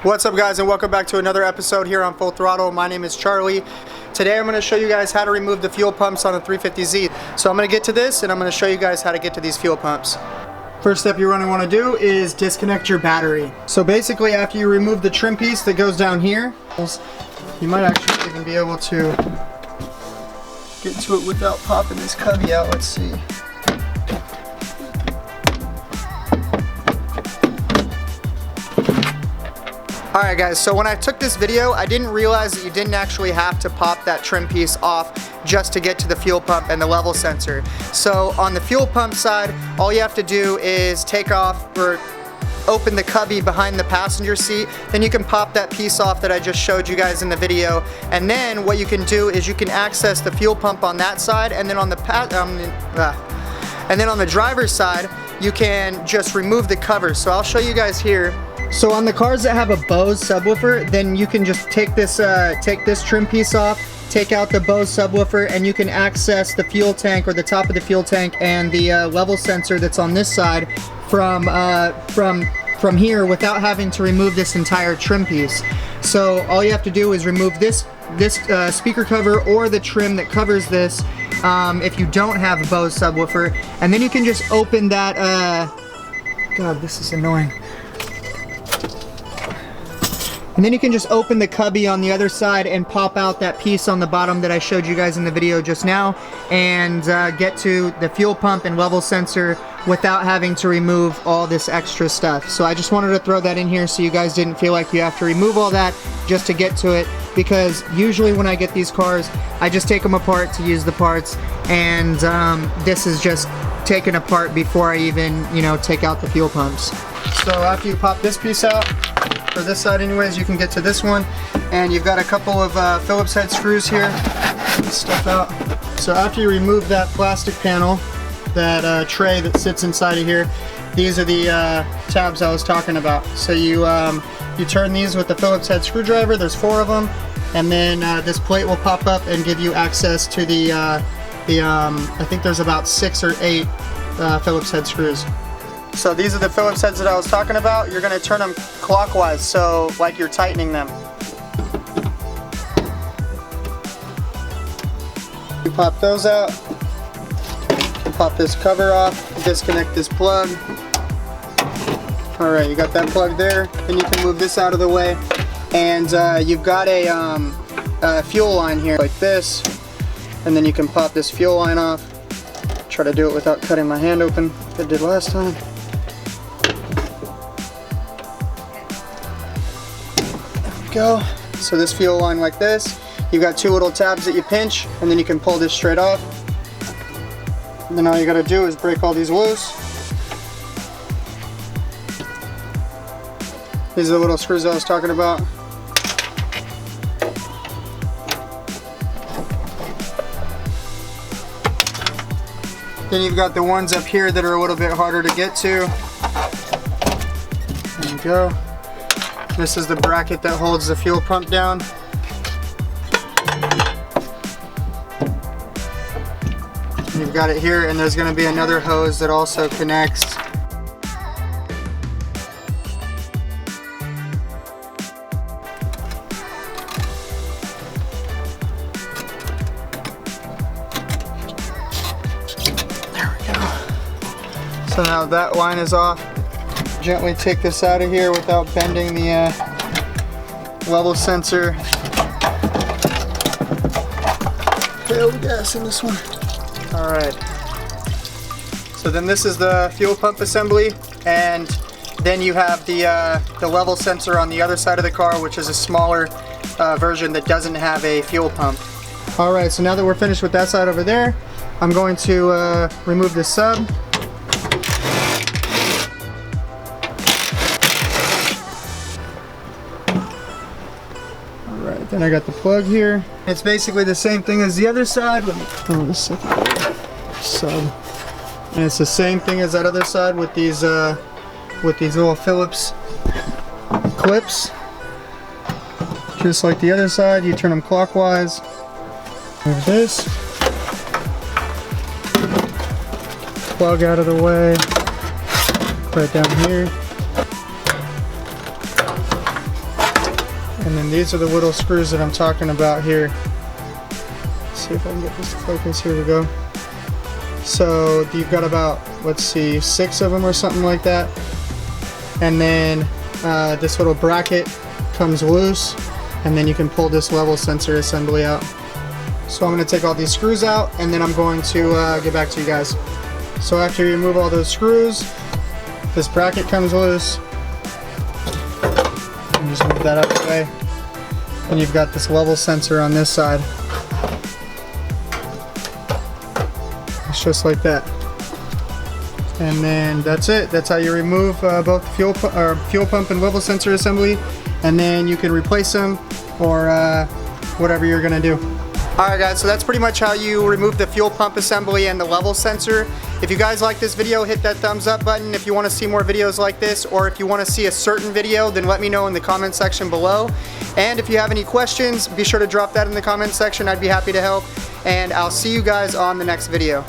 What's up, guys, and welcome back to another episode here on Full Throttle. My name is Charlie. Today I'm going to show you guys how to remove the fuel pumps on the 350Z. So I'm going to get to this and I'm going to show you guys how to get to these fuel pumps. First step you're going to want to do is disconnect your battery. So basically, after you remove the trim piece that goes down here, you might actually even be able to get to it without popping this cubby out. Let's see. Alright guys, so when I took this video, I didn't realize that you didn't actually have to pop that trim piece off just to get to the fuel pump and the level sensor. So on the fuel pump side, all you have to do is take off or open the cubby behind the passenger seat. Then you can pop that piece off that I just showed you guys in the video. And then what you can do is you can access the fuel pump on that side, and then on the driver's side, you can just remove the cover. So I'll show you guys here. So on the cars that have a Bose subwoofer, then you can just take this trim piece off, take out the Bose subwoofer, and you can access the fuel tank or the top of the fuel tank and the level sensor that's on this side from here without having to remove this entire trim piece. So all you have to do is remove this speaker cover or the trim that covers this if you don't have a Bose subwoofer, and then you can just open that. God, this is annoying. And then you can just open the cubby on the other side and pop out that piece on the bottom that I showed you guys in the video just now, and get to the fuel pump and level sensor without having to remove all this extra stuff. So I just wanted to throw that in here so you guys didn't feel like you have to remove all that just to get to it, because usually when I get these cars, I just take them apart to use the parts, and this is just taken apart before I even, take out the fuel pumps. So after you pop this piece out, for this side anyways, you can get to this one, and you've got a couple of Phillips head screws here. Stuff out. So after you remove that plastic panel, that tray that sits inside of here, these are the tabs I was talking about. So you turn these with the Phillips head screwdriver. There's 4 of them, and then this plate will pop up and give you access to the I think there's about 6 or 8 Phillips head screws. So these are the Phillips heads that I was talking about. You're going to turn them clockwise, so like you're tightening them. You pop those out. Pop this cover off. Disconnect this plug. Alright, you got that plug there. Then you can move this out of the way. And you've got a fuel line here like this. And then you can pop this fuel line off. Try to do it without cutting my hand open, like I did last time. Go. So this fuel line like this, you've got 2 little tabs that you pinch, and then you can pull this straight off. And then all you got to do is break all these loose. These are the little screws I was talking about. Then you've got the ones up here that are a little bit harder to get to. There you go. This is the bracket that holds the fuel pump down. And you've got it here, and there's going to be another hose that also connects. There we go. So now that line is off. Gently take this out of here without bending the level sensor. Failed the gas in this one. Alright. So then this is the fuel pump assembly, and then you have the level sensor on the other side of the car, which is a smaller version that doesn't have a fuel pump. Alright, so now that we're finished with that side over there, I'm going to remove this sub. Then I got the plug here. It's basically the same thing as the other side. Let me throw this second sub. And it's the same thing as that other side with these little Phillips clips. Just like the other side, you turn them clockwise. Move this. Plug out of the way. Right down here. these are the little screws that I'm talking about here. Let's see if I can get this to focus. Here we go. So you've got about, let's see, 6 of them or something like that. And then this little bracket comes loose, and then you can pull this level sensor assembly out. So I'm going to take all these screws out, and then I'm going to get back to you guys. So after you remove all those screws, this bracket comes loose. And just move that out of the way. And you've got this level sensor on this side. It's just like that. And then that's it. That's how you remove both fuel pump and level sensor assembly. And then you can replace them or whatever you're gonna do. Alright guys, so that's pretty much how you remove the fuel pump assembly and the level sensor. If you guys like this video, hit that thumbs up button. If you want to see more videos like this, or if you want to see a certain video, then let me know in the comment section below. And if you have any questions, be sure to drop that in the comment section. I'd be happy to help. And I'll see you guys on the next video.